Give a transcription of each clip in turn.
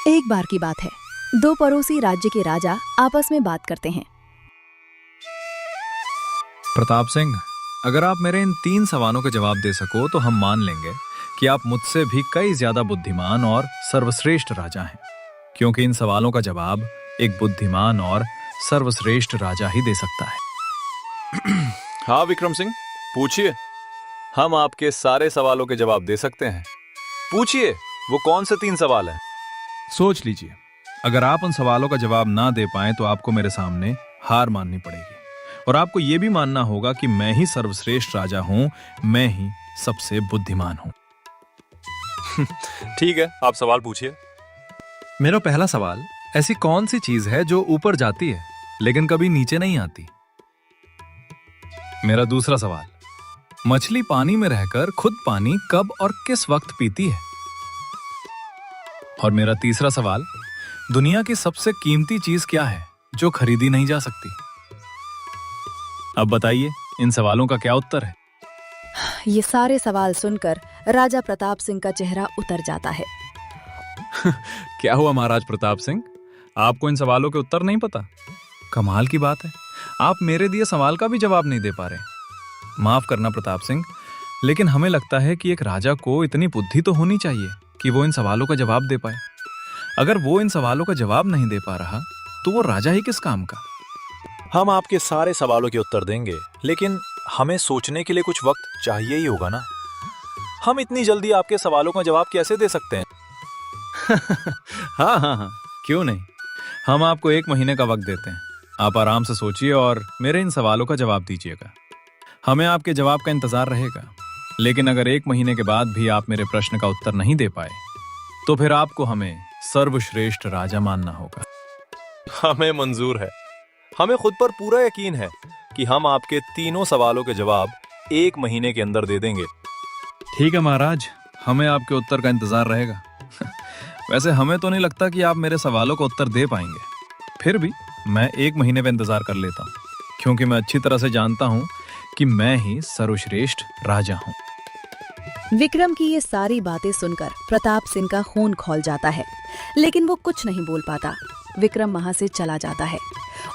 एक बार की बात है, दो पड़ोसी राज्य के राजा आपस में बात करते हैं। प्रताप सिंह, अगर आप मेरे इन 3 सवालों के जवाब दे सको तो हम मान लेंगे कि आप मुझसे भी कई ज्यादा बुद्धिमान और सर्वश्रेष्ठ राजा हैं, क्योंकि इन सवालों का जवाब एक बुद्धिमान और सर्वश्रेष्ठ राजा ही दे सकता है। हाँ विक्रम सिंह, पूछिए। हम आपके सारे सवालों के जवाब दे सकते हैं। पूछिए, वो कौन से 3 सवाल हैं? सोच लीजिए, अगर आप उन सवालों का जवाब ना दे पाएं तो आपको मेरे सामने हार माननी पड़ेगी और आपको यह भी मानना होगा कि मैं ही सर्वश्रेष्ठ राजा हूं, मैं ही सबसे बुद्धिमान हूं। ठीक है, आप सवाल पूछिए। मेरा पहला सवाल, ऐसी कौन सी चीज है जो ऊपर जाती है लेकिन कभी नीचे नहीं आती? मेरा दूसरा सवाल, मछली पानी में रहकर खुद पानी कब और किस वक्त पीती है? और मेरा तीसरा सवाल, दुनिया की सबसे कीमती चीज क्या है जो खरीदी नहीं जा सकती? अब बताइए, इन सवालों का क्या उत्तर है? ये सारे सवाल सुनकर राजा प्रताप सिंह का चेहरा उतर जाता है। क्या हुआ महाराज प्रताप सिंह, आपको इन सवालों के उत्तर नहीं पता? कमाल की बात है, आप मेरे दिए सवाल का भी जवाब नहीं दे पा रहे। माफ करना प्रताप सिंह, लेकिन हमें लगता है कि एक राजा को इतनी बुद्धि तो होनी चाहिए कि वो इन सवालों का जवाब दे पाए। अगर वो इन सवालों का जवाब नहीं दे पा रहा तो वो राजा ही किस काम का? हम आपके सारे सवालों के उत्तर देंगे, लेकिन हमें सोचने के लिए कुछ वक्त चाहिए ही होगा ना। हम इतनी जल्दी आपके सवालों का जवाब कैसे दे सकते हैं? हाँ हाँ हाँ, क्यों नहीं, हम आपको 1 महीने का वक्त देते हैं। आप आराम से सोचिए और मेरे इन सवालों का जवाब दीजिएगा। हमें आपके जवाब का इंतजार रहेगा, लेकिन अगर 1 महीने के बाद भी आप मेरे प्रश्न का उत्तर नहीं दे पाए तो फिर आपको हमें सर्वश्रेष्ठ राजा मानना होगा। हमें मंजूर है। हमें खुद पर पूरा यकीन है कि हम आपके तीनों सवालों के जवाब 1 महीने के अंदर दे देंगे। ठीक है महाराज, हमें आपके उत्तर का इंतजार रहेगा। वैसे हमें तो नहीं लगता कि आप मेरे सवालों का उत्तर दे पाएंगे, फिर भी मैं 1 महीने पे इंतजार कर लेता हूँ, क्योंकि मैं अच्छी तरह से जानता हूँ कि मैं ही सर्वश्रेष्ठ राजा हूँ। विक्रम की ये सारी बातें सुनकर प्रताप सिंह का खून खौल जाता है, लेकिन वो कुछ नहीं बोल पाता। विक्रम वहां से चला जाता है।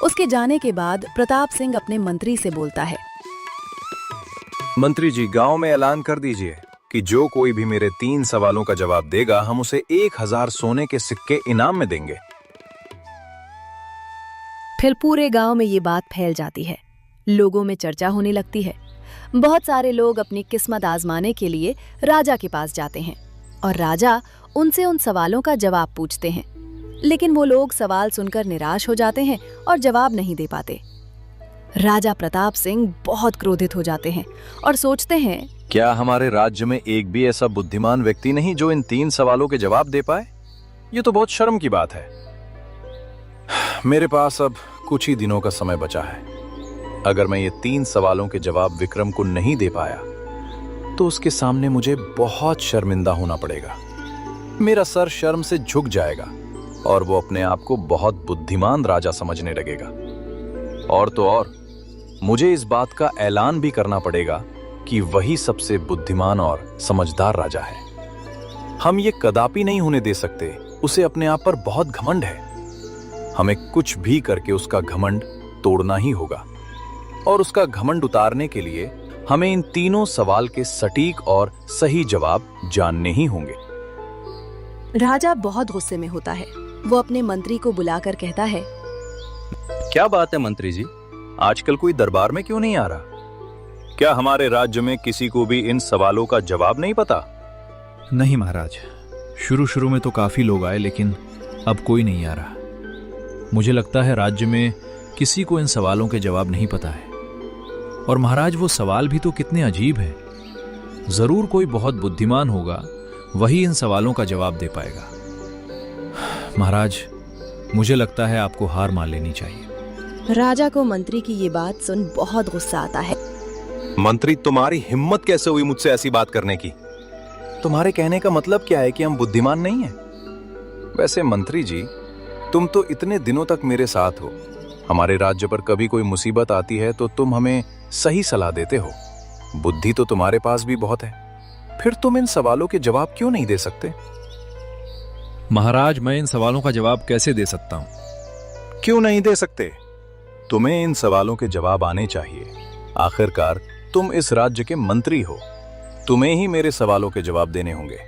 उसके जाने के बाद प्रताप सिंह अपने मंत्री से बोलता है। मंत्री जी, गांव में ऐलान कर दीजिए कि जो कोई भी मेरे 3 सवालों का जवाब देगा, हम उसे 1000 सोने के सिक्के इनाम में देंगे। फिर पूरे गांव में ये बात फैल जाती है। लोगों में चर्चा होने लगती है। बहुत सारे लोग अपनी किस्मत आजमाने के लिए राजा के पास जाते हैं और राजा उनसे उन सवालों का जवाब पूछते हैं, लेकिन वो लोग सवाल सुनकर निराश हो जाते हैं और जवाब नहीं दे पाते। राजा प्रताप सिंह बहुत क्रोधित हो जाते हैं और सोचते हैं, क्या हमारे राज्य में एक भी ऐसा बुद्धिमान व्यक्ति नहीं जो इन 3 सवालों के जवाब दे पाए? ये तो बहुत शर्म की बात है। मेरे पास अब कुछ ही दिनों का समय बचा है। अगर मैं ये 3 सवालों के जवाब विक्रम को नहीं दे पाया तो उसके सामने मुझे बहुत शर्मिंदा होना पड़ेगा। मेरा सर शर्म से झुक जाएगा और वो अपने आप को बहुत बुद्धिमान राजा समझने लगेगा। और तो और मुझे इस बात का ऐलान भी करना पड़ेगा कि वही सबसे बुद्धिमान और समझदार राजा है। हम ये कदापि नहीं होने दे सकते। उसे अपने आप पर बहुत घमंड है। हमें कुछ भी करके उसका घमंड तोड़ना ही होगा और उसका घमंड उतारने के लिए हमें इन तीनों सवाल के सटीक और सही जवाब जानने ही होंगे। राजा बहुत गुस्से में होता है। वो अपने मंत्री को बुलाकर कहता है, क्या बात है मंत्री जी, आजकल कोई दरबार में क्यों नहीं आ रहा? क्या हमारे राज्य में किसी को भी इन सवालों का जवाब नहीं पता? नहीं महाराज, शुरू में तो काफी लोग आए, लेकिन अब कोई नहीं आ रहा। मुझे लगता है राज्य में किसी को इन सवालों के जवाब नहीं पता है। और महाराज, वो सवाल भी तो कितने अजीब हैं। जरूर कोई बहुत बुद्धिमान होगा, वही इन सवालों का जवाब दे पाएगा। महाराज, मुझे लगता है आपको हार मान लेनी चाहिए। राजा को मंत्री की ये बात सुन बहुत गुस्सा आता है। मंत्री, तुम्हारी हिम्मत कैसे हुई मुझसे ऐसी बात करने की? तुम्हारे कहने का मतलब क्या है कि हम बुद्धिमान नहीं हैं? वैसे मंत्री जी, तुम तो इतने दिनों तक मेरे साथ हो। हमारे राज्य पर कभी कोई मुसीबत आती है तो तुम हमें सही सलाह देते हो। बुद्धि तो तुम्हारे पास भी बहुत है, फिर तुम इन सवालों के जवाब क्यों नहीं दे सकते? महाराज, मैं इन सवालों का जवाब कैसे दे सकता हूं? क्यों नहीं दे सकते? तुम्हें इन सवालों के जवाब आने चाहिए। आखिरकार तुम इस राज्य के मंत्री हो। तुम्हें ही मेरे सवालों के जवाब देने होंगे।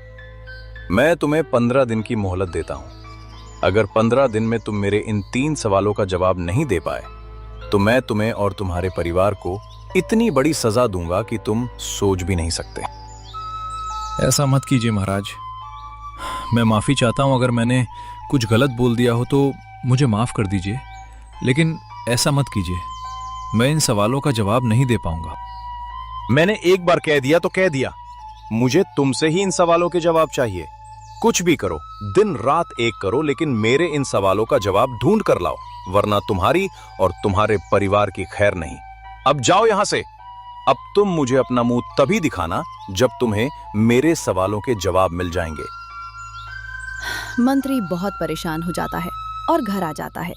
मैं तुम्हें 15 दिन की मोहलत देता हूं। अगर 15 दिन में तुम मेरे इन 3 सवालों का जवाब नहीं दे पाए तो मैं तुम्हें और तुम्हारे परिवार को इतनी बड़ी सजा दूंगा कि तुम सोच भी नहीं सकते। ऐसा मत कीजिए महाराज। मैं माफी चाहता हूं अगर मैंने कुछ गलत बोल दिया हो तो मुझे माफ कर दीजिए, लेकिन ऐसा मत कीजिए। मैं इन सवालों का जवाब नहीं दे पाऊंगा। मैंने एक बार कह दिया तो कह दिया। मुझे तुमसे ही इन सवालों के जवाब चाहिए। कुछ भी करो, दिन रात एक करो, लेकिन मेरे इन सवालों का जवाब ढूंढ कर लाओ, वरना तुम्हारी और तुम्हारे परिवार की खैर नहीं। अब जाओ यहां से। अब तुम मुझे अपना मुंह तभी दिखाना जब तुम्हें मेरे सवालों के जवाब मिल जाएंगे। मंत्री बहुत परेशान हो जाता है और घर आ जाता है।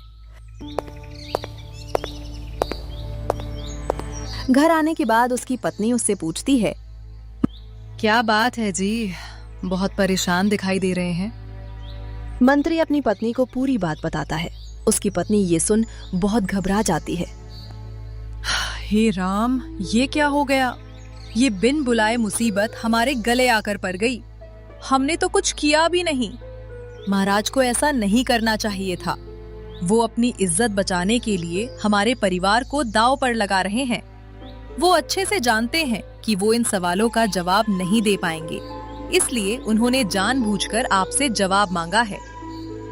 घर आने के बाद उसकी पत्नी उससे पूछती है, क्या बात है जी, बहुत परेशान दिखाई दे रहे हैं। मंत्री अपनी पत्नी को पूरी बात बताता है। उसकी पत्नी ये सुन बहुत घबरा जाती है। हे राम, ये क्या हो गया? ये बिन बुलाए मुसीबत हमारे गले आकर पड़ गई। हमने तो कुछ किया भी नहीं। महाराज को ऐसा नहीं करना चाहिए था। वो अपनी इज्जत बचाने के लिए हमारे परिवार को दांव पर लगा रहे हैं। वो अच्छे से जानते हैं कि वो इन सवालों का जवाब नहीं दे पाएंगे, इसलिए उन्होंने जानबूझकर आपसे जवाब मांगा है।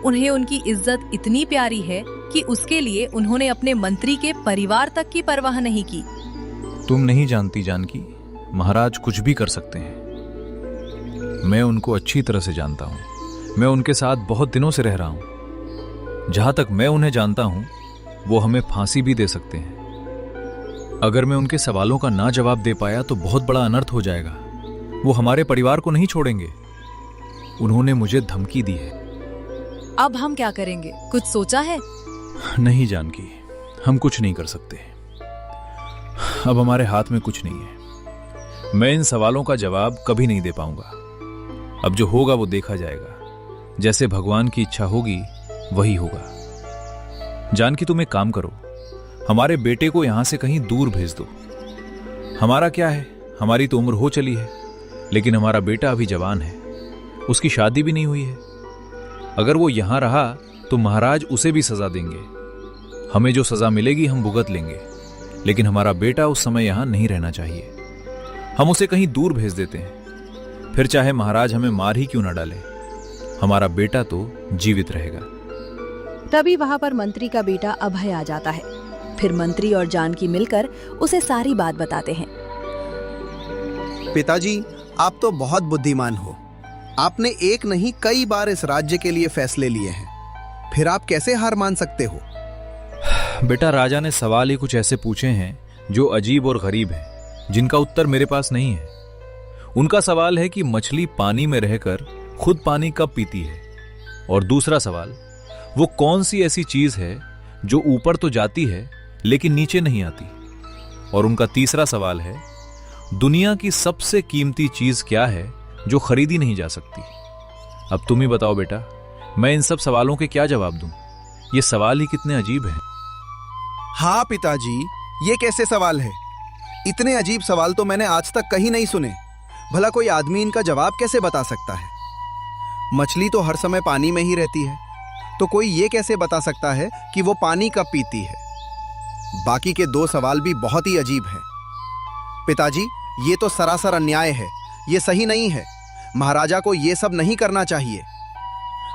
उन्हें उनकी इज्जत इतनी प्यारी है कि उसके लिए उन्होंने अपने मंत्री के परिवार तक की परवाह नहीं की। तुम नहीं जानती जानकी, महाराज कुछ भी कर सकते हैं। मैं उनको अच्छी तरह से जानता हूं। मैं उनके साथ बहुत दिनों से रह रहा हूं। जहां तक मैं उन्हें जानता हूं, वो हमें फांसी भी दे सकते हैं। अगर मैं उनके सवालों का ना जवाब दे पाया तो बहुत बड़ा अनर्थ हो जाएगा। वो हमारे परिवार को नहीं छोड़ेंगे। उन्होंने मुझे धमकी दी है। अब हम क्या करेंगे, कुछ सोचा है? नहीं जानकी, हम कुछ नहीं कर सकते। अब हमारे हाथ में कुछ नहीं है। मैं इन सवालों का जवाब कभी नहीं दे पाऊंगा। अब जो होगा वो देखा जाएगा। जैसे भगवान की इच्छा होगी वही होगा। जानकी, तुम एक काम करो, हमारे बेटे को यहां से कहीं दूर भेज दो। हमारा क्या है, हमारी तो उम्र हो चली है, लेकिन हमारा बेटा अभी जवान है। उसकी शादी भी नहीं हुई है। अगर वो यहां रहा तो महाराज उसे भी सजा देंगे। हमें जो सजा मिलेगी हम भुगत लेंगे, लेकिन हमारा बेटा उस समय यहां नहीं रहना चाहिए। हम उसे कहीं दूर भेज देते हैं, फिर चाहे महाराज हमें मार ही क्यों ना डाले, हमारा बेटा तो जीवित रहेगा। तभी वहां पर मंत्री का बेटा अभय आ जाता है। फिर मंत्री और जानकी मिलकर उसे सारी बात बताते हैं। पिताजी, आप तो बहुत बुद्धिमान हो। आपने एक नहीं कई बार इस राज्य के लिए फैसले लिए हैं, फिर आप कैसे हार मान सकते हो? बेटा, राजा ने सवाल ही कुछ ऐसे पूछे हैं जो अजीब और गरीब हैं, जिनका उत्तर मेरे पास नहीं है। उनका सवाल है कि मछली पानी में रहकर खुद पानी कब पीती है, और दूसरा सवाल, वो कौन सी ऐसी चीज है जो ऊपर तो जाती है लेकिन नीचे नहीं आती, और उनका तीसरा सवाल है, दुनिया की सबसे कीमती चीज क्या है जो खरीदी नहीं जा सकती। अब तुम ही बताओ बेटा, मैं इन सब सवालों के क्या जवाब दूं? ये सवाल ही कितने अजीब हैं। हाँ पिताजी, ये कैसे सवाल है? इतने अजीब सवाल तो मैंने आज तक कहीं नहीं सुने। भला कोई आदमी इनका जवाब कैसे बता सकता है? मछली तो हर समय पानी में ही रहती है, तो कोई ये कैसे बता सकता है कि वो पानी कब पीती है? बाकी के 2 सवाल भी बहुत ही अजीब हैं। पिताजी, ये तो सरासर अन्याय है, ये सही नहीं है। महाराजा को ये सब नहीं करना चाहिए।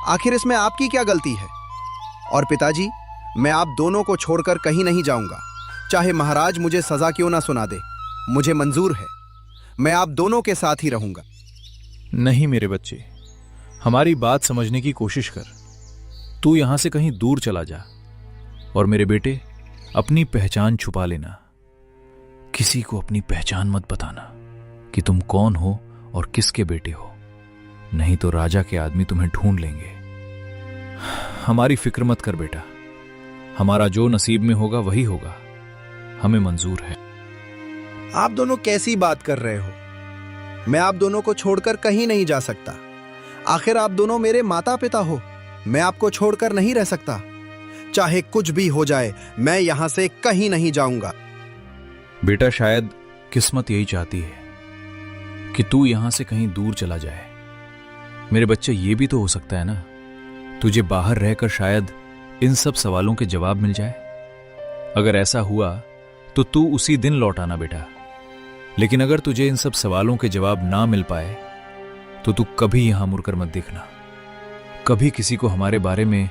आखिर इसमें आपकी क्या गलती है? और पिताजी, मैं आप दोनों को छोड़कर कहीं नहीं जाऊंगा, चाहे महाराज मुझे सजा क्यों ना सुना दे। मुझे मंजूर है, मैं आप दोनों के साथ ही रहूंगा। नहीं मेरे बच्चे, हमारी बात समझने की कोशिश कर। तू यहां से कहीं दूर चला जा, और मेरे बेटे, अपनी पहचान छुपा लेना। किसी को अपनी पहचान मत बताना कि तुम कौन हो और किसके बेटे हो, नहीं तो राजा के आदमी तुम्हें ढूंढ लेंगे। हमारी फिक्र मत कर बेटा, हमारा जो नसीब में होगा वही होगा, हमें मंजूर है। आप दोनों कैसी बात कर रहे हो? मैं आप दोनों को छोड़कर कहीं नहीं जा सकता। आखिर आप दोनों मेरे माता पिता हो। मैं आपको छोड़कर नहीं रह सकता। चाहे कुछ भी हो जाए, मैं यहां से कहीं नहीं जाऊंगा। बेटा, शायद किस्मत यही चाहती है कि तू यहां से कहीं दूर चला जाए। मेरे बच्चे, ये भी तो हो सकता है ना, तुझे बाहर रहकर शायद इन सब सवालों के जवाब मिल जाए। अगर ऐसा हुआ तो तू उसी दिन लौट आना बेटा। लेकिन अगर तुझे इन सब सवालों के जवाब ना मिल पाए तो तू कभी यहां मुड़कर मत देखना। कभी किसी को हमारे बारे में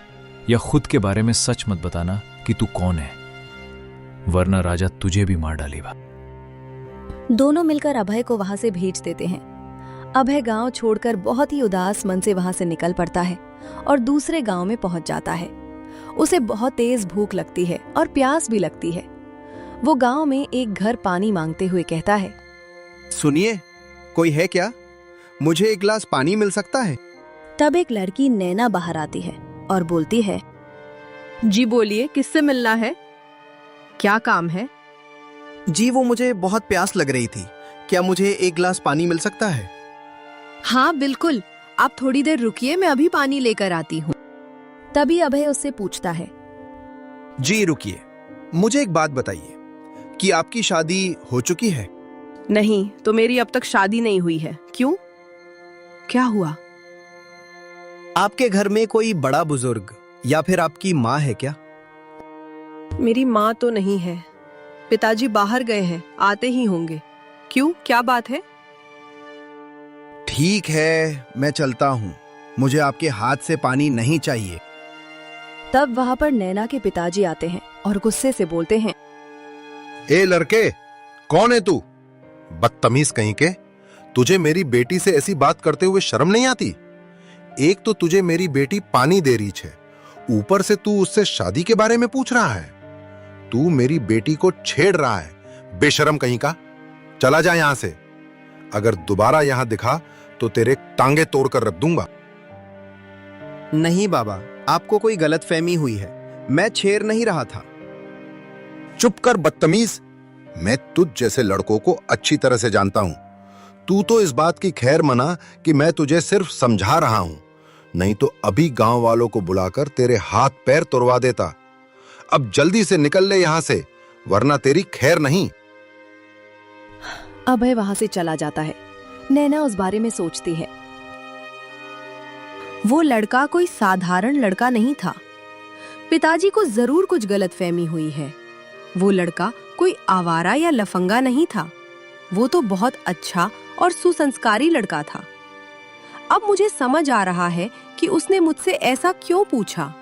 या खुद के बारे में सच मत बताना कि तू कौन है, वरना राजा तुझे भी मार डालेगा। दोनों मिलकर अभय को वहां से भेज देते हैं। अभय गांव छोड़कर बहुत ही उदास मन से वहां से निकल पड़ता है और दूसरे गांव में पहुंच जाता है। उसे बहुत तेज भूख लगती है और प्यास भी लगती है। वो गांव में एक घर पानी मांगते हुए कहता है, सुनिए, कोई है क्या? मुझे एक गिलास पानी मिल सकता है? तब एक लड़की नैना बाहर आती है और बोलती है, जी बोलिए, किससे मिलना है? क्या काम है? जी, वो मुझे बहुत प्यास लग रही थी। क्या मुझे एक गिलास पानी मिल सकता है? हाँ बिल्कुल, आप थोड़ी देर रुकिए, मैं अभी पानी लेकर आती हूँ। तभी अभय उससे पूछता है, जी रुकिए, मुझे एक बात बताइए कि आपकी शादी हो चुकी है? नहीं, तो मेरी अब तक शादी नहीं हुई है। क्यों? क्या हुआ? आपके घर में कोई बड़ा बुजुर्ग या फिर आपकी माँ है क्या? मेरी माँ तो नहीं है। पिताजी बाहर गए हैं, आते ही होंगे। क्यों, क्या बात है? ठीक है, मैं चलता हूँ। मुझे आपके हाथ से पानी नहीं चाहिए। तब वहां पर नैना के पिताजी आते हैं और गुस्से से बोलते हैं, ए लड़के, कौन है तू? बदतमीज कहीं के। तुझे मेरी बेटी से ऐसी बात करते हुए शर्म नहीं आती? एक तो तुझे मेरी बेटी पानी दे रही है, ऊपर से तू उससे शादी के बारे में पूछ रहा है। तू मेरी बेटी को छेड़ रहा है, बेशरम कहीं का। चला जा यहां से। अगर दोबारा यहां दिखा तो तेरे टांगे तोड़कर रख दूंगा। नहीं बाबा, आपको कोई गलतफहमी हुई है। मैं छेड़ नहीं रहा था। चुप कर बदतमीज। मैं तुझ जैसे लड़कों को अच्छी तरह से जानता हूं। तू तो इस बात की खैर मना कि मैं तुझे सिर्फ समझा रहा हूं, नहीं तो अभी गांव वालों को बुलाकर तेरे हाथ पैर तुड़वा देता। अब जल्दी से निकल ले यहां से, वरना तेरी खैर नहीं। अभय वहां से चला जाता है। नैना उस बारे में सोचती है, वो लड़का कोई साधारण लड़का नहीं था। पिताजी को जरूर कुछ गलतफहमी हुई है। वो लड़का कोई आवारा या लफंगा नहीं था। वो तो बहुत अच्छा और सुसंस्कारी लड़का था। अब मुझे समझ आ रहा है कि उसने मुझसे ऐसा क्यों पूछा,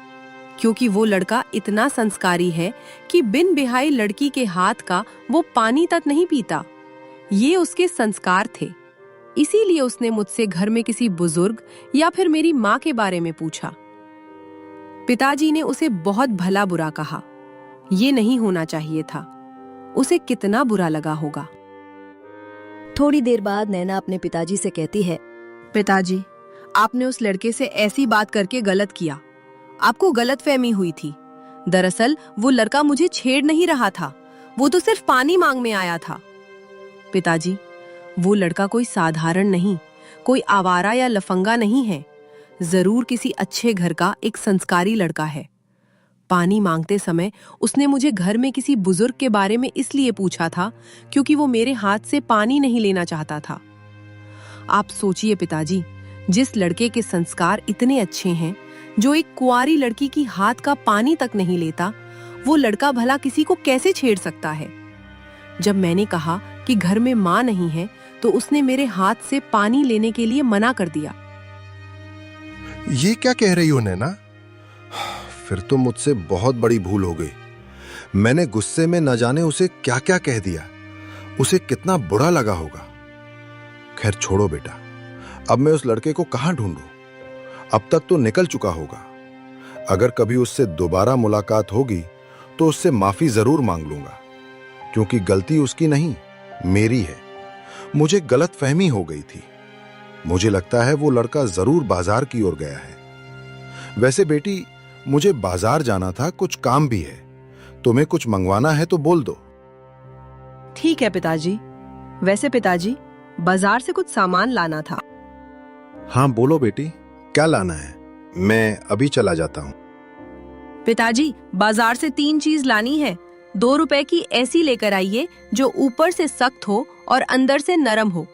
क्योंकि वो लड़का इतना संस्कारी है कि बिन बिहाई लड़की के हाथ का वो पानी तक नहीं पीता। ये उसके संस्कार थे। इसीलिए उसने मुझसे घर में किसी बुजुर्ग या फिर मेरी माँ के बारे में पूछा। पिताजी ने उसे बहुत भला बुरा कहा। ये नहीं होना चाहिए था। उसे कितना बुरा लगा होगा। थोड़ी देर बाद नैना अपने पिताजी से कहती है, पिताजी, आपने उस लड़के से ऐसी बात करके गलत किया। आपको गलतफहमी हुई थी। दरअसल वो लड़का मुझे छेड़ नहीं रहा था। वो तो सिर्फ पानी मांग में आया था। पिताजी, वो लड़का कोई साधारण नहीं, कोई आवारा या लफंगा नहीं है। जरूर किसी अच्छे घर का एक संस्कारी लड़का है। पानी मांगते समय उसने मुझे घर में किसी बुजुर्ग के बारे में इसलिए पूछा था क्योंकि वो मेरे हाथ से पानी नहीं लेना चाहता था। आप सोचिए पिताजी, जिस लड़के के संस्कार इतने अच्छे हैं, जो एक कुंवारी लड़की की हाथ का पानी तक नहीं लेता, वो लड़का भला किसी को कैसे छेड़ सकता है? जब मैंने कहा कि घर में माँ नहीं है, तो उसने मेरे हाथ से पानी लेने के लिए मना कर दिया। ये क्या कह रही हो नैना? फिर तो मुझसे बहुत बड़ी भूल हो गई। मैंने गुस्से में न जाने उसे क्या क्या कह दिया। उसे कितना बुरा लगा होगा। खैर छोड़ो बेटा, अब मैं उस लड़के को कहां ढूंढूं? अब तक तो निकल चुका होगा। अगर कभी उससे दोबारा मुलाकात होगी तो उससे माफी जरूर मांग लूंगा, क्योंकि गलती उसकी नहीं, मेरी है। मुझे गलतफहमी हो गई थी। मुझे लगता है वो लड़का जरूर बाजार की ओर गया है। वैसे बेटी, मुझे बाजार जाना था, कुछ काम भी है। तुम्हें कुछ मंगवाना है तो बोल दो। ठीक है पिताजी। वैसे पिताजी, बाजार से कुछ सामान लाना था। हाँ बोलो बेटी, क्या लाना है? मैं अभी चला जाता हूँ। पिताजी, बाजार से 3 चीज लानी है। 2 रुपए की ऐसी लेकर आइए जो ऊपर से सख्त हो और अंदर से नरम हो,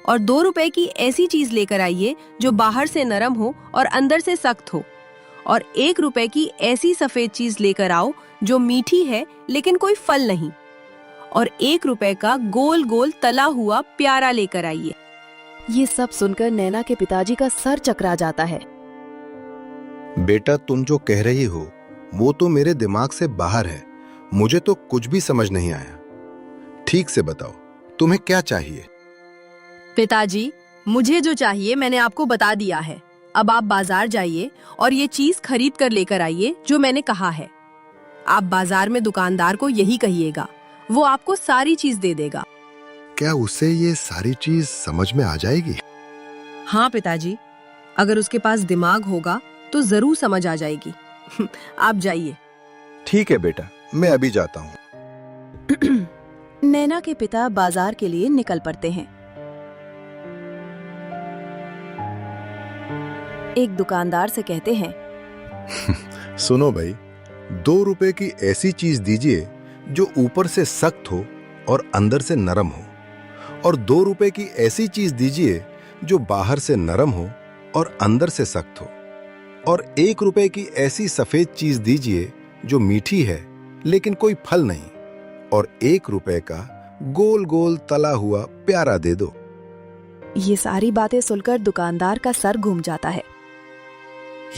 और 2 रुपए की ऐसी चीज लेकर आइए जो बाहर से नरम हो और अंदर से सख्त हो, और 1 रुपए की ऐसी सफेद चीज लेकर आओ जो मीठी है लेकिन कोई फल नहीं, और 1 रुपए का गोल गोल तला हुआ प्यारा लेकर आइए। ये सब सुनकर नैना के पिताजी का सर चकरा जाता है। बेटा, तुम जो कह रही हो वो तो मेरे दिमाग से बाहर है। मुझे तो कुछ भी समझ नहीं आया। ठीक से बताओ, तुम्हें क्या चाहिए? पिताजी, मुझे जो चाहिए मैंने आपको बता दिया है। अब आप बाजार जाइए और ये चीज खरीद कर लेकर आइए जो मैंने कहा है। आप बाजार में दुकानदार को यही कहिएगा, वो आपको सारी चीज दे देगा। क्या उसे ये सारी चीज समझ में आ जाएगी? हाँ पिताजी, अगर उसके पास दिमाग होगा तो जरूर समझ आ जाएगी। आप जाइए। ठीक है बेटा, मैं अभी जाता हूँ। नैना के पिता बाजार के लिए निकल पड़ते हैं। एक दुकानदार से कहते हैं, सुनो भाई, 2 रुपए की ऐसी चीज दीजिए जो ऊपर से सख्त हो और अंदर से नरम हो, और 2 रुपए की ऐसी चीज दीजिए जो बाहर से नरम हो और अंदर से सख्त हो, और 1 रुपए की ऐसी सफेद चीज दीजिए जो मीठी है लेकिन कोई फल नहीं, और 1 रुपए का गोल गोल तला हुआ प्यारा दे दो। ये सारी बातें सुनकर दुकानदार का सर घूम जाता है।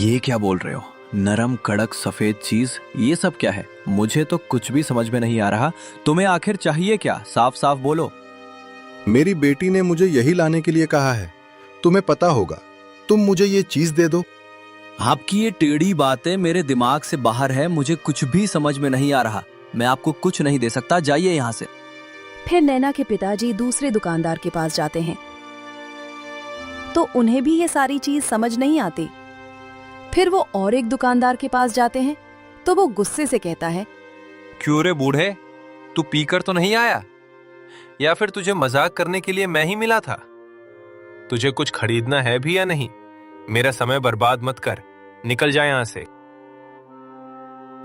ये क्या बोल रहे हो? नरम कड़क सफेद चीज, ये सब क्या है? मुझे तो कुछ भी समझ में नहीं आ रहा। तुम्हें आखिर चाहिए क्या? साफ साफ बोलो। मेरी बेटी ने मुझे यही लाने के लिए कहा है। तुम्हें पता होगा, तुम मुझे ये चीज दे दो। आपकी ये टेढ़ी बातें मेरे दिमाग से बाहर है। मुझे कुछ भी समझ में नहीं आ रहा। मैं आपको कुछ नहीं दे सकता, जाइए यहाँ से। फिर नैना के पिताजी दूसरे दुकानदार के पास जाते हैं तो उन्हें भी ये सारी चीज समझ नहीं आती। फिर वो और एक दुकानदार के पास जाते हैं तो वो गुस्से से कहता है, क्यों रे बूढ़े, तू पीकर तो नहीं आया? या फिर तुझे मजाक करने के लिए मैं ही मिला था? तुझे कुछ खरीदना है भी या नहीं? मेरा समय बर्बाद मत कर, निकल जा यहां से।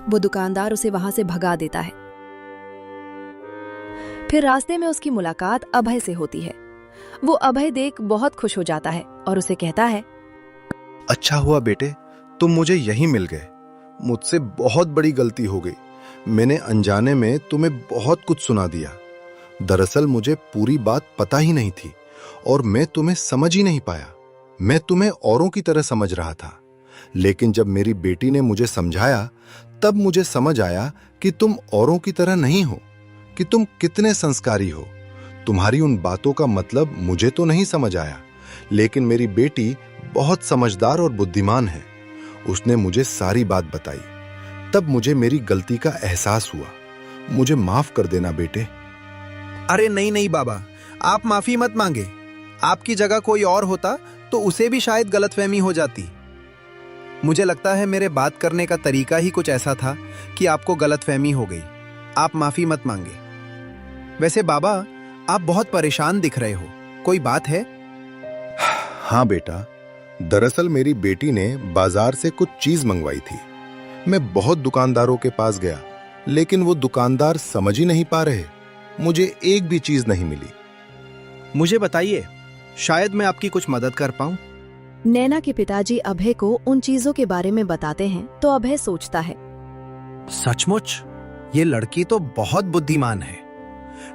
वो दुकानदार उसे वहां से भगा देता है। फिर रास्ते में उसकी मुलाकात अभय से होती है। वो अभय देख बहुत खुश हो जाता है और उसे कहता है, अच्छा हुआ बेटे, तुम मुझे यहीं मिल गए। मुझसे बहुत बड़ी गलती हो गई। मैंने अनजाने में तुम्हें बहुत कुछ सुना दिया। दरअसल मुझे पूरी बात पता ही नहीं थी और मैं तुम्हें समझ ही नहीं पाया। मैं तुम्हें औरों की तरह समझ रहा था, लेकिन जब मेरी बेटी ने मुझे समझाया तब मुझे समझ आया कि तुम औरों की तरह नहीं हो, कि तुम कितने संस्कारी हो। तुम्हारी उन बातों का मतलब मुझे तो नहीं समझ आया, लेकिन मेरी बेटी बहुत समझदार और बुद्धिमान है। उसने मुझे सारी बात बताई। तब मुझे मेरी गलती का एहसास हुआ। मुझे माफ कर देना बेटे। अरे नहीं नहीं बाबा, आप माफी मत मांगे। आपकी जगह कोई और होता तो उसे भी शायद गलतफहमी हो जाती। मुझे लगता है मेरे बात करने का तरीका ही कुछ ऐसा था कि आपको गलतफहमी हो गई। आप माफी मत मांगे। वैसे बाबा, आप बहुत परेशान दिख रहे हो, कोई बात है? हाँ बेटा, दरअसल मेरी बेटी ने बाजार से कुछ चीज मंगवाई थी। मैं बहुत दुकानदारों के पास गया, लेकिन वो दुकानदार समझ ही नहीं पा रहे। मुझे एक भी चीज नहीं मिली। मुझे बताइए, शायद मैं आपकी कुछ मदद कर पाऊं। नैना के पिताजी अभय को उन चीजों के बारे में बताते हैं तो अभय सोचता है, सचमुच ये लड़की तो बहुत बुद्धिमान है।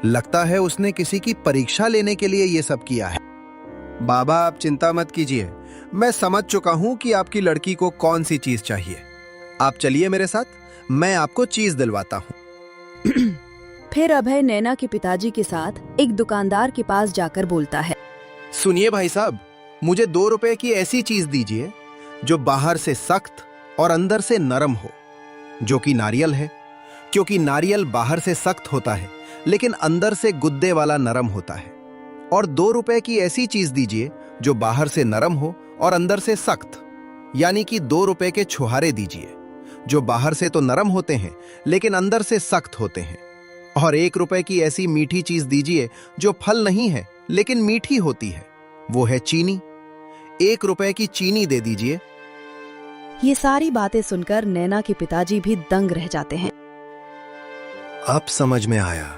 लगता है उसने किसी की परीक्षा लेने के लिए ये सब किया है। बाबा, आप चिंता मत कीजिए, मैं समझ चुका हूं कि आपकी लड़की को कौन सी चीज चाहिए। आप चलिए मेरे साथ, मैं आपको चीज दिलवाता हूं। फिर अभय नैना के पिताजी के साथ एक दुकानदार के पास जाकर बोलता है, सुनिए भाई साहब, मुझे 2 रुपए की ऐसी चीज दीजिए जो बाहर से सख्त और अंदर से नरम हो, जो कि नारियल है, क्योंकि नारियल बाहर से सख्त होता है लेकिन अंदर से गुद्दे वाला नरम होता है। और 2 रुपए की ऐसी चीज दीजिए जो बाहर से नरम हो और अंदर से सख्त, यानी कि 2 रुपए के छुहारे दीजिए जो बाहर से तो नरम होते हैं लेकिन अंदर से सख्त होते हैं। और 1 रुपए की ऐसी मीठी चीज दीजिए जो फल नहीं है लेकिन मीठी होती है, वो है चीनी। 1 रुपए की चीनी दे दीजिए। ये सारी बातें सुनकर नैना के पिताजी भी दंग रह जाते हैं। अब समझ में आया,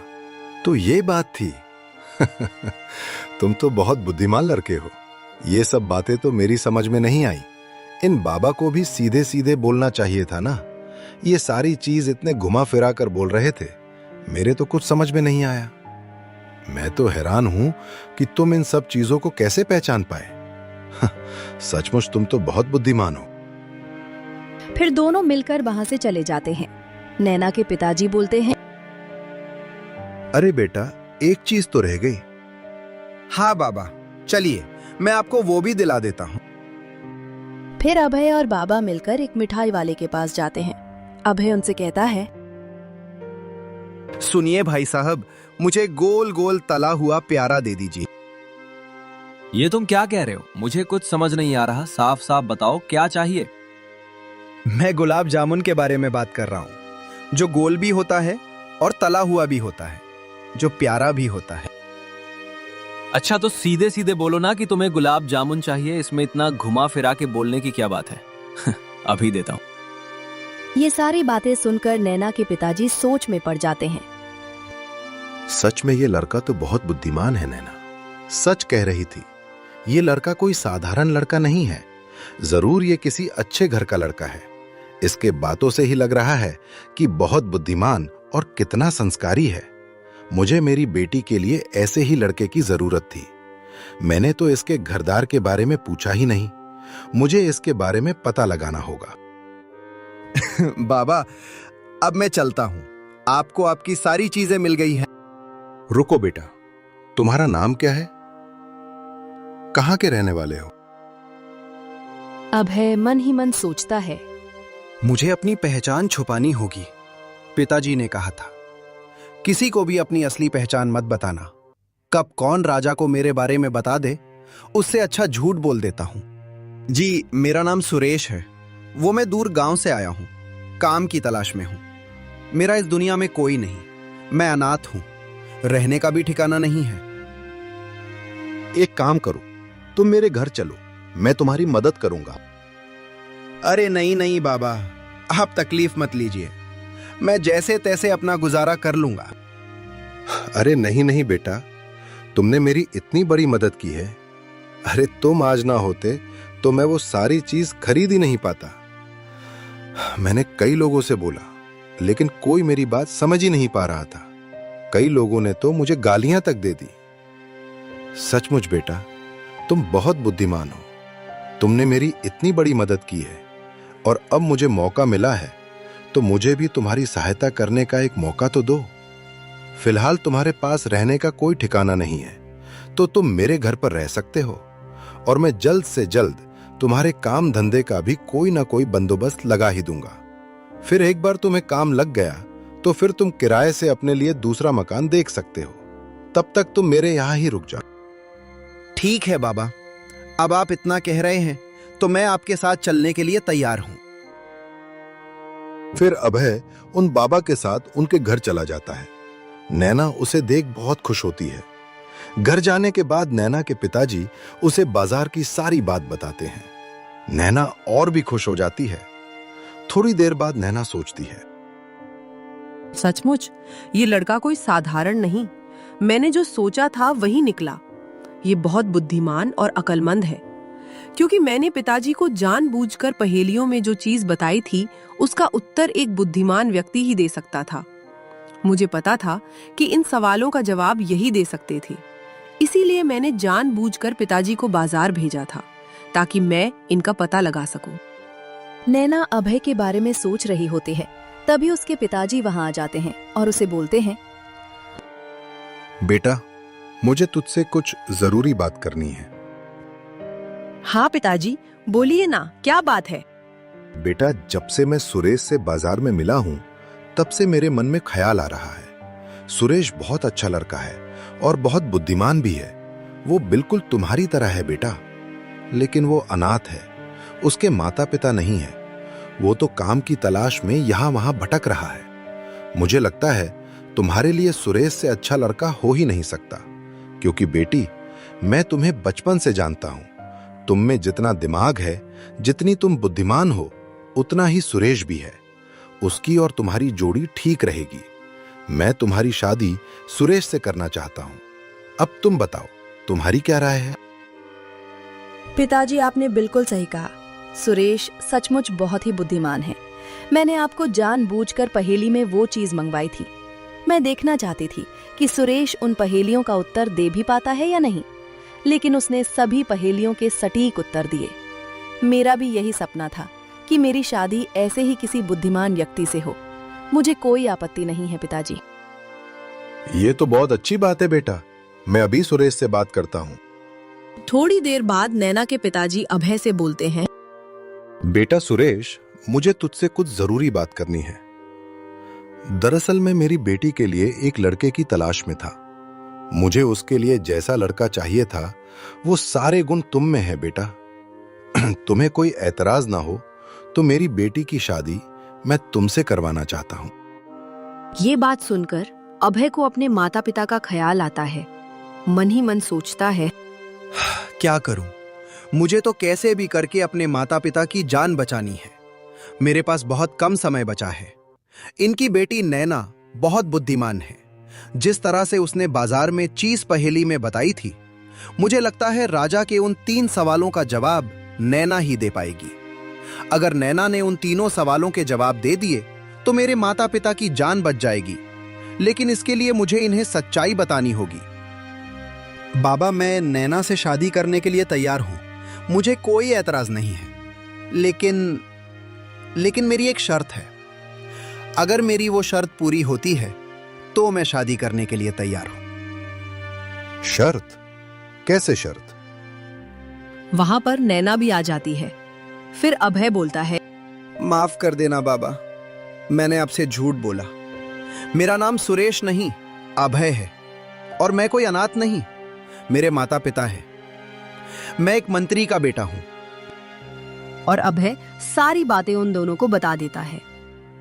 तो ये बात थी। तुम तो बहुत बुद्धिमान लड़के हो। ये सब बातें तो मेरी समझ में नहीं आई। इन बाबा को भी सीधे सीधे बोलना चाहिए था ना। ये सारी चीज इतने घुमा फिरा कर बोल रहे थे, मेरे तो कुछ समझ में नहीं आया। मैं तो हैरान हूं कि तुम इन सब चीजों को कैसे पहचान पाए। सचमुच तुम तो बहुत बुद्धिमान हो। फिर दोनों मिलकर वहां से चले जाते हैं। नैना के पिताजी बोलते हैं, अरे बेटा, एक चीज तो रह गई। हाँ बाबा, चलिए मैं आपको वो भी दिला देता हूँ। फिर अभय और बाबा मिलकर एक मिठाई वाले के पास जाते हैं। अभय उनसे कहता है, सुनिए भाई साहब, मुझे गोल गोल तला हुआ प्यारा दे दीजिए। ये तुम क्या कह रहे हो? मुझे कुछ समझ नहीं आ रहा। साफ साफ बताओ क्या चाहिए। मैं गुलाब जामुन के बारे में बात कर रहा हूँ, जो गोल भी होता है और तला हुआ भी होता है, जो प्यारा भी होता है। अच्छा, तो सीधे सीधे बोलो ना कि तुम्हें गुलाब जामुन चाहिए। इसमें इतना घुमा फिरा के बोलने की क्या बात है? अभी देता हूँ। ये सारी बातें सुनकर नैना के पिताजी सोच में पड़ जाते हैं। सच में ये लड़का तो बहुत बुद्धिमान है। नैना सच कह रही थी, ये लड़का कोई साधारण लड़का नहीं है। जरूर ये किसी अच्छे घर का लड़का है। इसके बातों से ही लग रहा है कि बहुत बुद्धिमान और कितना संस्कारी है। मुझे मेरी बेटी के लिए ऐसे ही लड़के की जरूरत थी। मैंने तो इसके घरदार के बारे में पूछा ही नहीं। मुझे इसके बारे में पता लगाना होगा। बाबा, अब मैं चलता हूँ। आपको आपकी सारी चीजें मिल गई हैं। रुको बेटा, तुम्हारा नाम क्या है? कहाँ के रहने वाले हो? अभय मन ही मन सोचता है, मुझे अपनी पहचान छुपानी होगी। पिताजी ने कहा था, किसी को भी अपनी असली पहचान मत बताना। कब कौन राजा को मेरे बारे में बता दे, उससे अच्छा झूठ बोल देता हूं। जी, मेरा नाम सुरेश है। वो मैं दूर गांव से आया हूं, काम की तलाश में हूं। मेरा इस दुनिया में कोई नहीं। मैं अनाथ हूं, रहने का भी ठिकाना नहीं है। एक काम करो, तुम मेरे घर चलो, मैं तुम्हारी मदद करूंगा। अरे नहीं नहीं बाबा, आप तकलीफ मत लीजिए। मैं जैसे तैसे अपना गुजारा कर लूंगा। अरे नहीं नहीं बेटा, तुमने मेरी इतनी बड़ी मदद की है। अरे तुम आज ना होते तो मैं वो सारी चीज खरीद ही नहीं पाता। मैंने कई लोगों से बोला, लेकिन कोई मेरी बात समझ ही नहीं पा रहा था। कई लोगों ने तो मुझे गालियां तक दे दी। सचमुच बेटा, तुम बहुत बुद्धिमान हो। तुमने मेरी इतनी बड़ी मदद की है और अब मुझे मौका मिला है, तो मुझे भी तुम्हारी सहायता करने का एक मौका तो दो। फिलहाल तुम्हारे पास रहने का कोई ठिकाना नहीं है, तो तुम मेरे घर पर रह सकते हो और मैं जल्द से जल्द तुम्हारे काम धंधे का भी कोई ना कोई बंदोबस्त लगा ही दूंगा। फिर एक बार तुम्हें काम लग गया तो फिर तुम किराए से अपने लिए दूसरा मकान देख सकते हो। तब तक तुम मेरे यहां ही रुक जाओ। ठीक है बाबा, अब आप इतना कह रहे हैं तो मैं आपके साथ चलने के लिए तैयार हूं। फिर अभय उन बाबा के साथ उनके घर चला जाता है। नैना उसे देख बहुत खुश होती है। घर जाने के बाद नैना के पिताजी उसे बाजार की सारी बात बताते हैं। नैना और भी खुश हो जाती है। थोड़ी देर बाद नैना सोचती है, सचमुच ये लड़का कोई साधारण नहीं। मैंने जो सोचा था वही निकला। ये बहुत बुद्धिमान और अक्लमंद है, क्योंकि मैंने पिताजी को जानबूझकर पहेलियों में जो चीज बताई थी उसका उत्तर एक बुद्धिमान व्यक्ति ही दे सकता था। मुझे पता था कि इन सवालों का जवाब यही दे सकते थे, इसीलिए मैंने जानबूझकर पिताजी को बाजार भेजा था ताकि मैं इनका पता लगा सकूं। नैना अभय के बारे में सोच रही होती है, तभी उसके पिताजी वहां आ जाते हैं और उसे बोलते हैं, बेटा, मुझे तुझसे कुछ जरूरी बात करनी है। हाँ पिताजी, बोलिए ना, क्या बात है? बेटा, जब से मैं सुरेश से बाजार में मिला हूं, तब से मेरे मन में ख्याल आ रहा है। सुरेश बहुत अच्छा लड़का है और बहुत बुद्धिमान भी है। वो बिल्कुल तुम्हारी तरह है बेटा, लेकिन वो अनाथ है। उसके माता पिता नहीं है। वो तो काम की तलाश में यहां वहां भटक रहा है। मुझे लगता है तुम्हारे लिए सुरेश से अच्छा लड़का हो ही नहीं सकता, क्योंकि बेटी, मैं तुम्हें बचपन से जानता हूं। तुम में जितना दिमाग है, जितनी तुम बुद्धिमान हो, उतना ही सुरेश भी है। उसकी और तुम्हारी जोड़ी ठीक रहेगी। मैं तुम्हारी शादी सुरेश से करना चाहता हूं। अब तुम बताओ, तुम्हारी क्या राय है? पिताजी, आपने बिल्कुल सही कहा। सुरेश सचमुच बहुत ही बुद्धिमान है। मैंने आपको जानबूझकर पहेली में वो चीज मंगवाई थी। मैं देखना चाहती थी कि सुरेश उन पहेलियों का उत्तर दे भी पाता है या नहीं, लेकिन उसने सभी पहेलियों के सटीक उत्तर दिए। मेरा भी यही सपना था कि मेरी शादी ऐसे ही किसी बुद्धिमान व्यक्ति से हो। मुझे कोई आपत्ति नहीं है पिताजी। ये तो बहुत अच्छी बात है बेटा। मैं अभी सुरेश से बात करता हूं। थोड़ी देर बाद नैना के पिताजी अभय से बोलते हैं, बेटा सुरेश, मुझे तुझसे कुछ जरूरी बात करनी है। दरअसल मैं मेरी बेटी के लिए एक लड़के की तलाश में था। मुझे उसके लिए जैसा लड़का चाहिए था, वो सारे गुण तुम में है बेटा। तुम्हें कोई ऐतराज ना हो तो मेरी बेटी की शादी मैं तुमसे करवाना चाहता हूं। ये बात सुनकर अभय को अपने माता पिता का ख्याल आता है। मन ही मन सोचता है, क्या करूं? मुझे तो कैसे भी करके अपने माता पिता की जान बचानी है। मेरे पास बहुत कम समय बचा है। इनकी बेटी नैना बहुत बुद्धिमान है। जिस तरह से उसने बाजार में चीज पहेली में बताई थी, मुझे लगता है राजा के उन 3 सवालों का जवाब नैना ही दे पाएगी। अगर नैना ने उन तीनों सवालों के जवाब दे दिए तो मेरे माता पिता की जान बच जाएगी। लेकिन इसके लिए मुझे इन्हें सच्चाई बतानी होगी। बाबा, मैं नैना से शादी करने के लिए तैयार हूं। मुझे कोई ऐतराज नहीं है। लेकिन मेरी एक शर्त है। अगर मेरी वो शर्त पूरी होती है तो मैं शादी करने के लिए तैयार हूं। शर्त? कैसे शर्त? वहां पर नैना भी आ जाती है। फिर अभय बोलता है, माफ कर देना बाबा, मैंने आपसे झूठ बोला। मेरा नाम सुरेश नहीं, अभय है। और मैं कोई अनाथ नहीं। मेरे माता पिता हैं। मैं एक मंत्री का बेटा हूं। और अभय सारी बातें उन दोनों को बता देता है।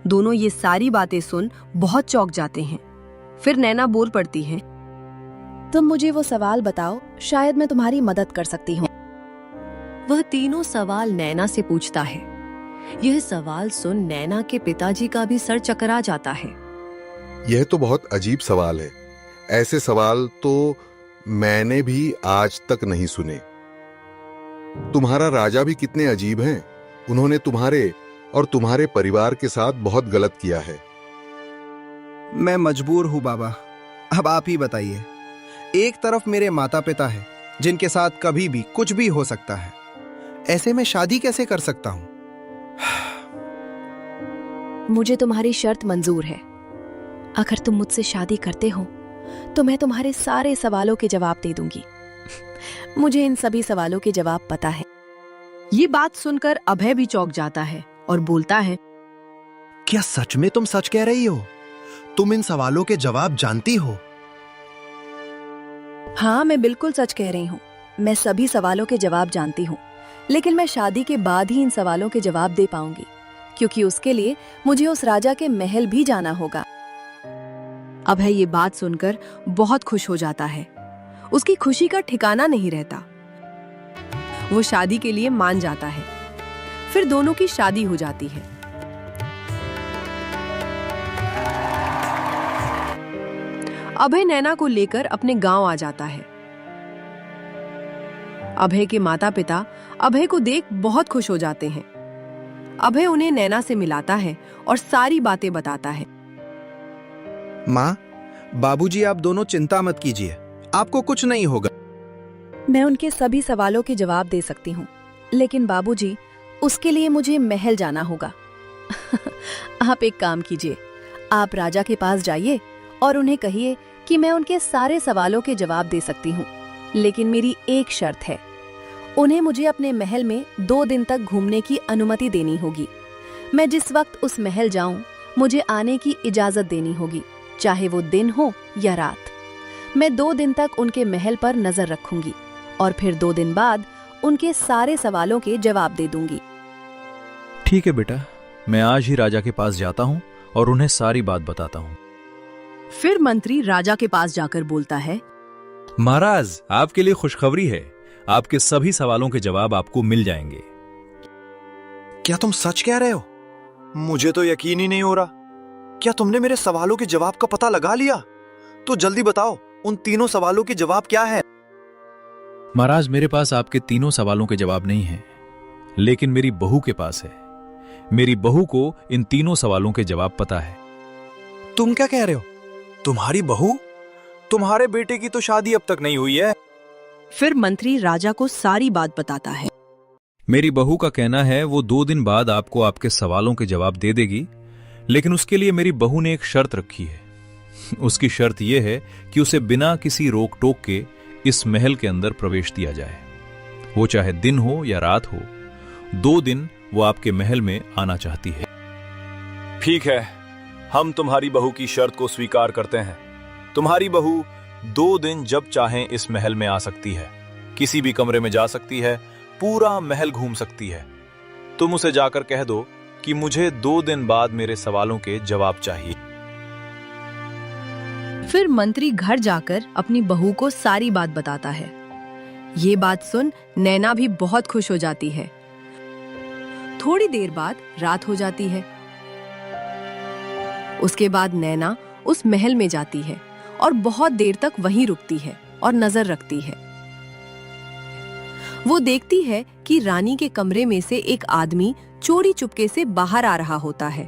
दोनों ये सारी बातें सुन बहुत चौंक जाते हैं। फिर नैना बोल पड़ती है, तुम मुझे वो सवाल बताओ, शायद मैं तुम्हारी मदद कर सकती हूँ। वह तीनों सवाल नैना से पूछता है। यह सवाल सुन नैना के पिताजी का भी सर चकरा जाता है। यह तो बहुत अजीब सवाल है। ऐसे सवाल तो मैंने भी आज तक नहीं सुने। तुम्हारा राजा भी कितने अजीब हैं। उन्होंने तुम्हारे और तुम्हारे परिवार के साथ बहुत गलत किया है। मैं मजबूर हूं बाबा, अब आप ही बताइए। एक तरफ मेरे माता पिता हैं, जिनके साथ कभी भी कुछ भी हो सकता है। ऐसे में शादी कैसे कर सकता हूं? मुझे तुम्हारी शर्त मंजूर है। अगर तुम मुझसे शादी करते हो तो मैं तुम्हारे सारे सवालों के जवाब दे दूंगी। मुझे इन सभी सवालों के जवाब पता है। ये बात सुनकर अभय भी चौंक जाता है और बोलता है, क्या सच में तुम सच कह रही हो? तुम इन सवालों के जवाब जानती हो? हाँ, मैं बिल्कुल सच कह रही हूँ। मैं सभी सवालों के जवाब जानती हूँ, लेकिन मैं शादी के बाद ही इन सवालों के जवाब दे पाऊंगी, क्योंकि उसके लिए मुझे उस राजा के महल भी जाना होगा। अभय ये बात सुनकर बहुत खुश हो जाता है। उसकी खुशी का ठिकाना नहीं रहता। वो शादी के लिए मान जाता है। फिर दोनों की शादी हो जाती है। अभय नैना को लेकर अपने गांव आ जाता है। अभय के माता पिता अभय को देख बहुत खुश हो जाते हैं। अभय उन्हें नैना से मिलाता है और सारी बातें बताता है। माँ, बाबूजी, आप दोनों चिंता मत कीजिए, आपको कुछ नहीं होगा। मैं उनके सभी सवालों के जवाब दे सकती हूँ, लेकिन बाबूजी, उसके लिए मुझे महल जाना होगा। आप एक काम कीजिए, आप राजा के पास जाइए और उन्हें कहिए कि मैं उनके सारे सवालों के जवाब दे सकती हूँ, लेकिन मेरी एक शर्त है। उन्हें मुझे अपने महल में 2 दिन तक घूमने की अनुमति देनी होगी। मैं जिस वक्त उस महल जाऊं, मुझे आने की इजाजत देनी होगी, चाहे वो दिन हो या रात। मैं 2 दिन तक उनके महल पर नजर रखूंगी और फिर 2 दिन बाद उनके सारे सवालों के जवाब दे दूंगी। ठीक है बेटा, मैं आज ही राजा के पास जाता हूँ और उन्हें सारी बात बताता हूँ। फिर मंत्री राजा के पास जाकर बोलता है, महाराज, आपके लिए खुशखबरी है। आपके सभी सवालों के जवाब आपको मिल जाएंगे। क्या तुम सच कह रहे हो? मुझे तो यकीन ही नहीं हो रहा। क्या तुमने मेरे सवालों के जवाब का पता लगा लिया? तो जल्दी बताओ, उन तीनों सवालों के जवाब क्या है? महाराज, मेरे पास आपके तीनों सवालों के जवाब नहीं हैं, लेकिन मेरी बहू के पास है। मेरी बहू को इन तीनों सवालों के जवाब पता है। तुम क्या कह रहे हो? तुम्हारी बहू? तुम्हारे बेटे की तो शादी अब तक नहीं हुई है। फिर मंत्री राजा को सारी बात बताता है। मेरी बहू का कहना है वो 2 दिन बाद आपको आपके सवालों के जवाब दे देगी, लेकिन उसके लिए मेरी बहू ने एक शर्त रखी है। उसकी शर्त यह है कि उसे बिना किसी रोक टोक के इस महल के अंदर प्रवेश दिया जाए। वो चाहे दिन हो या रात हो, 2 दिन वो आपके महल में आना चाहती है। ठीक है, हम तुम्हारी बहू की शर्त को स्वीकार करते हैं। तुम्हारी बहू 2 दिन जब चाहें इस महल में आ सकती है, किसी भी कमरे में जा सकती है, पूरा महल घूम सकती है। तुम उसे जाकर कह दो कि मुझे 2 दिन बाद मेरे सवालों के जवाब चाहिए। फिर मंत्री घर जाकर अपनी बहू को सारी बात बताता है। ये बात सुन नैना भी बहुत खुश हो जाती है। थोड़ी देर बाद रात हो जाती है। उसके बाद नैना उस महल में जाती है और बहुत देर तक वहीं रुकती है और नजर रखती है। वो देखती है कि रानी के कमरे में से एक आदमी चोरी चुपके से बाहर आ रहा होता है।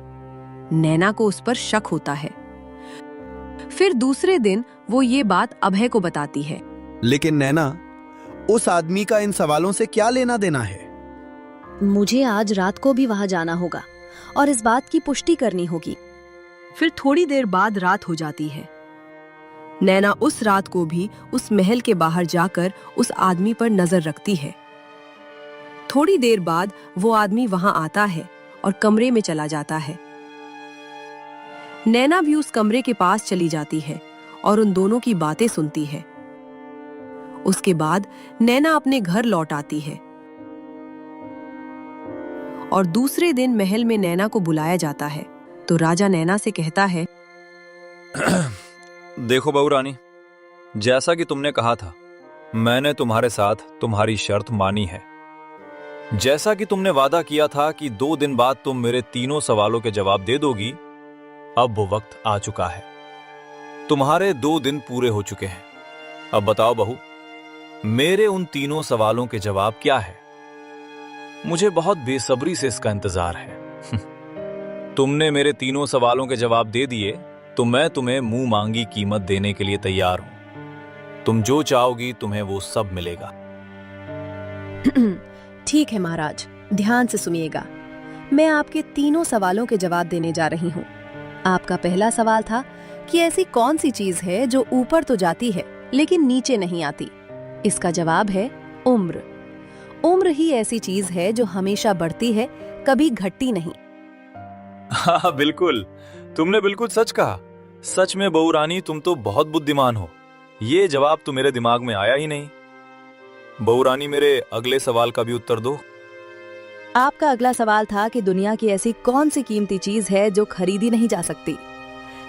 नैना को उस पर शक होता है। फिर दूसरे दिन वो ये बात अभय को बताती है। लेकिन नैना, उस आदमी का इन सवालों से क्या लेना देना है? मुझे आज रात को भी वहां जाना होगा और इस बात की पुष्टि करनी होगी। फिर थोड़ी देर बाद रात हो जाती है। नैना उस रात को भी उस महल के बाहर जाकर उस आदमी पर नजर रखती है। थोड़ी देर बाद वो आदमी वहां आता है और कमरे में चला जाता है। नैना भी उस कमरे के पास चली जाती है और उन दोनों की बातें सुनती है। उसके बाद नैना अपने घर लौट आती है और दूसरे दिन महल में नैना को बुलाया जाता है तो राजा नैना से कहता है, देखो बहू रानी, जैसा कि तुमने कहा था, मैंने तुम्हारे साथ तुम्हारी शर्त मानी है। जैसा कि तुमने वादा किया था कि 2 दिन बाद तुम मेरे तीनों सवालों के जवाब दे दोगी, अब वो वक्त आ चुका है। तुम्हारे 2 दिन पूरे हो चुके हैं। अब बताओ बहू, मेरे उन तीनों सवालों के जवाब क्या है? मुझे बहुत बेसब्री से इसका इंतजार है। तुमने मेरे तीनों सवालों के जवाब दे दिए तो मैं तुम्हें मुंह मांगी कीमत देने के लिए तैयार हूं। तुम जो चाहोगी तुम्हें वो सब मिलेगा। ठीक है महाराज, ध्यान से सुनिएगा। मैं आपके तीनों सवालों के जवाब देने जा रही हूँ। आपका पहला सवाल था कि ऐसी कौन सी चीज है जो ऊपर तो जाती है लेकिन नीचे नहीं आती। इसका जवाब है उम्र। उम्र ही ऐसी चीज है जो हमेशा बढ़ती है, कभी घटती नहीं। हाँ बिल्कुल, तुमने बिल्कुल सच कहा। सच में बहू रानी, तुम तो बहुत बुद्धिमान हो। ये जवाब तो मेरे दिमाग में आया ही नहीं। बहू रानी, मेरे अगले सवाल का भी उत्तर दो। आपका अगला सवाल था कि दुनिया की ऐसी कौन सी कीमती चीज है जो खरीदी नहीं जा सकती।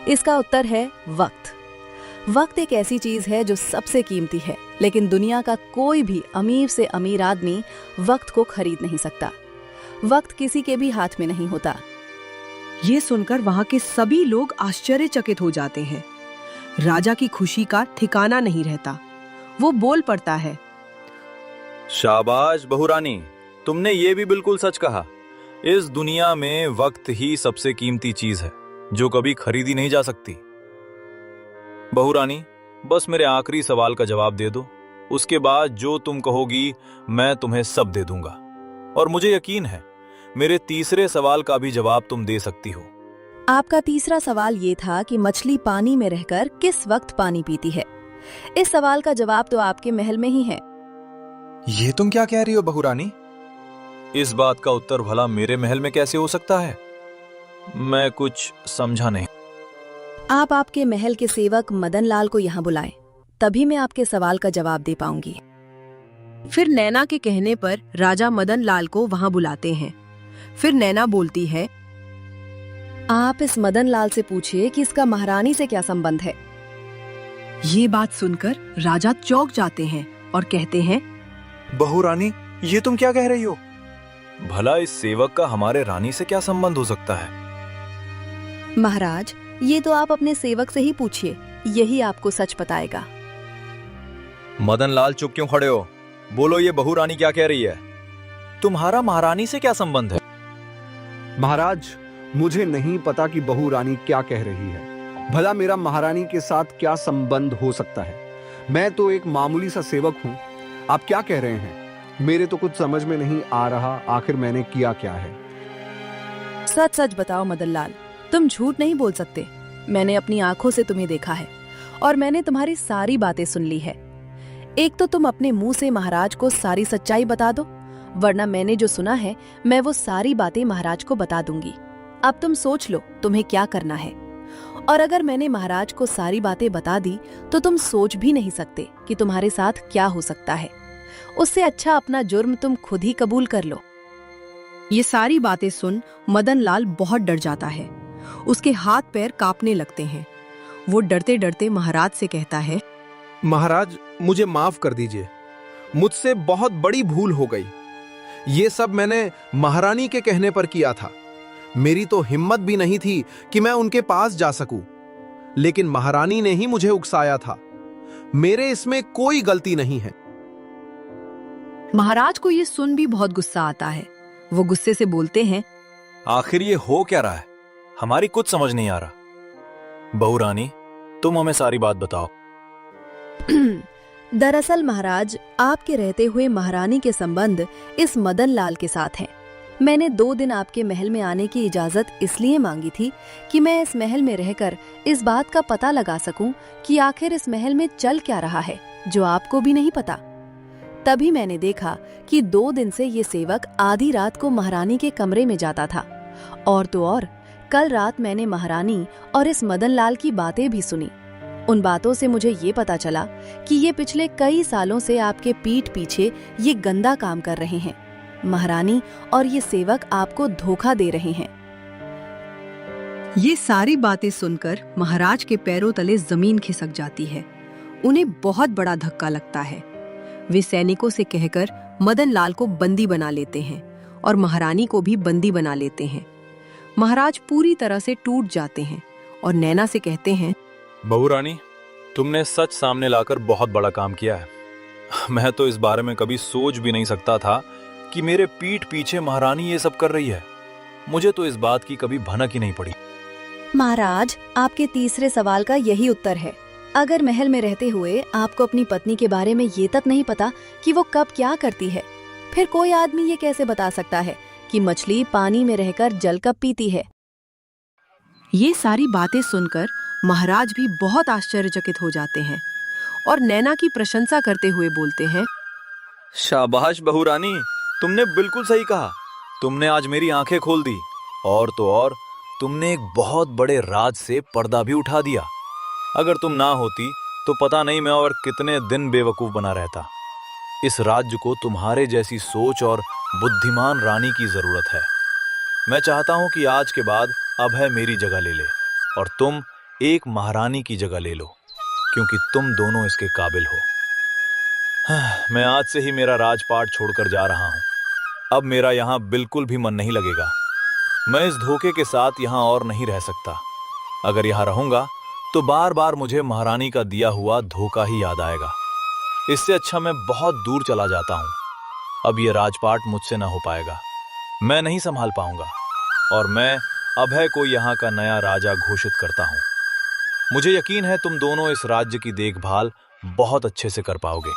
इसका उत्तर है वक्त। वक्त एक ऐसी चीज है जो सबसे कीमती है, लेकिन दुनिया का कोई भी अमीर से अमीर आदमी वक्त को खरीद नहीं सकता। वक्त किसी के भी हाथ में नहीं होता। ये सुनकर वहां के सभी लोग आश्चर्यचकित हो जाते हैं। राजा की खुशी का ठिकाना नहीं रहता। वो बोल पड़ता है, शाबाश बहू रानी, तुमने ये भी बिल्कुल सच कहा। इस दुनिया में वक्त ही सबसे कीमती चीज है जो कभी खरीदी नहीं जा सकती। बहू रानी, बस मेरे आखिरी सवाल का जवाब दे दो। उसके बाद जो तुम कहोगी मैं तुम्हें सब दे दूंगा। और मुझे यकीन है मेरे तीसरे सवाल का भी जवाब तुम दे सकती हो। आपका तीसरा सवाल ये था कि मछली पानी में रहकर किस वक्त पानी पीती है। इस सवाल का जवाब तो आपके महल में ही है। ये तुम क्या कह रही हो बहू रानी? इस बात का उत्तर भला मेरे महल में कैसे हो सकता है? मैं कुछ समझा नहीं। आप आपके महल के सेवक मदन लाल को यहाँ बुलाएं, तभी मैं आपके सवाल का जवाब दे पाऊंगी। फिर नैना के कहने पर राजा मदन लाल को वहां बुलाते हैं। फिर नैना बोलती है, आप इस मदन लाल से पूछिए कि इसका महारानी से क्या संबंध है। ये बात सुनकर राजा चौंक जाते हैं और कहते हैं, बहू रानी, ये तुम क्या कह रही हो? भला इस सेवक का हमारे रानी से क्या संबंध हो सकता है? महाराज, ये तो आप अपने सेवक से ही पूछिए, यही आपको सच बताएगा। मदन लाल, चुप क्यों खड़े हो? बोलो, ये बहू रानी क्या कह रही है? तुम्हारा महारानी से क्या संबंध है? महाराज, मुझे नहीं पता कि बहू रानी क्या कह रही है। भला मेरा महारानी के साथ क्या संबंध हो सकता है? मैं तो एक मामूली सा सेवक हूँ। आप क्या कह रहे हैं? मेरे तो कुछ समझ में नहीं आ रहा, आखिर मैंने किया क्या है? सच सच बताओ मदन लाल, तुम झूठ नहीं बोल सकते। मैंने अपनी आंखों से तुम्हें देखा है और मैंने तुम्हारी सारी बातें सुन ली है। एक तो तुम अपने मुंह से महाराज को सारी सच्चाई बता दो, वरना मैंने जो सुना है मैं वो सारी बातें महाराज को बता दूंगी। अब तुम सोच लो तुम्हें क्या करना है। और अगर मैंने महाराज को सारी बातें बता दी तो तुम सोच भी नहीं सकते कि तुम्हारे साथ क्या हो सकता है। उससे अच्छा अपना जुर्म तुम खुद ही कबूल कर लो। ये सारी बातें सुन मदन लाल बहुत डर जाता है। उसके हाथ पैर कांपने लगते हैं। वो डरते डरते महाराज से कहता है, महाराज, मुझे माफ कर दीजिए। मुझसे बहुत बड़ी भूल हो गई। ये सब मैंने महारानी के कहने पर किया था। मेरी तो हिम्मत भी नहीं थी कि मैं उनके पास जा सकूं, लेकिन महारानी ने ही मुझे उकसाया था। मेरे इसमें कोई गलती नहीं है। महाराज को ये सुन भी बहुत गुस्सा आता है। वो गुस्से से बोलते हैं, आखिर ये हो क्या रहा है? हमारी कुछ समझ नहीं आ रहा। बहू रानी, तुम हमें सारी बात बताओ। दरअसल महाराज, आपके रहते हुए महारानी के संबंध इस मदन लाल के साथ हैं। मैंने 2 दिन आपके महल में आने की इजाजत इसलिए मांगी थी कि मैं इस महल में रहकर इस बात का पता लगा सकूं कि आखिर इस महल में चल क्या रहा है, जो आपको भी नहीं पता। तभी मैंने देखा कि 2 दिन से ये सेवक आधी रात को महारानी के कमरे में जाता था। और तो और, कल रात मैंने महारानी और इस मदन लाल की बातें भी सुनी। उन बातों से मुझे ये पता चला कि ये पिछले कई सालों से आपके पीठ पीछे ये गंदा काम कर रहे हैं। महारानी और ये सेवक आपको धोखा दे रहे हैं। ये सारी बातें सुनकर महाराज के पैरों तले जमीन खिसक जाती है। उन्हें बहुत बड़ा धक्का लगता है। वे सैनिकों से कहकर मदन लाल को बंदी बना लेते हैं और महारानी को भी बंदी बना लेते हैं। महाराज पूरी तरह से टूट जाते हैं और नैना से कहते हैं, बहू रानी, तुमने सच सामने लाकर बहुत बड़ा काम किया है। मैं तो इस बारे में कभी सोच भी नहीं सकता था कि मेरे पीठ पीछे महारानी ये सब कर रही है। मुझे तो इस बात की कभी भनक ही नहीं पड़ी। महाराज, आपके तीसरे सवाल का यही उत्तर है। अगर महल में रहते हुए आपको अपनी पत्नी के बारे में ये तक नहीं पता कि वो कब क्या करती है, फिर कोई आदमी ये कैसे बता सकता है कि मछली पानी में रहकर जल कब पीती है? ये सारी बातें सुनकर महाराज भी बहुत आश्चर्यचकित हो जाते हैं और नैना की प्रशंसा करते हुए बोलते हैं, शाबाश बहू रानी, तुमने बिल्कुल सही कहा। तुमने आज मेरी आंखें खोल दी। और तो और, तुमने एक बहुत बड़े राज से पर्दा भी उठा दिया। अगर तुम ना होती तो पता नहीं मैं और कितने दिन बेवकूफ बना रहता। इस राज्य को तुम्हारे जैसी सोच और बुद्धिमान रानी की जरूरत है। मैं चाहता हूं कि आज के बाद अभय मेरी जगह ले ले और तुम एक महारानी की जगह ले लो, क्योंकि तुम दोनों इसके काबिल हो। मैं आज से ही मेरा राजपाट छोड़कर जा रहा हूं। अब मेरा यहां बिल्कुल भी मन नहीं लगेगा। मैं इस धोखे के साथ यहां और नहीं रह सकता। अगर यहां रहूंगा तो बार बार मुझे महारानी का दिया हुआ धोखा ही याद आएगा। इससे अच्छा मैं बहुत दूर चला जाता हूं। अब ये राजपाट मुझसे ना हो पाएगा। मैं नहीं संभाल पाऊंगा और मैं अभय को यहाँ का नया राजा घोषित करता हूं। मुझे यकीन है तुम दोनों इस राज्य की देखभाल बहुत अच्छे से कर पाओगे।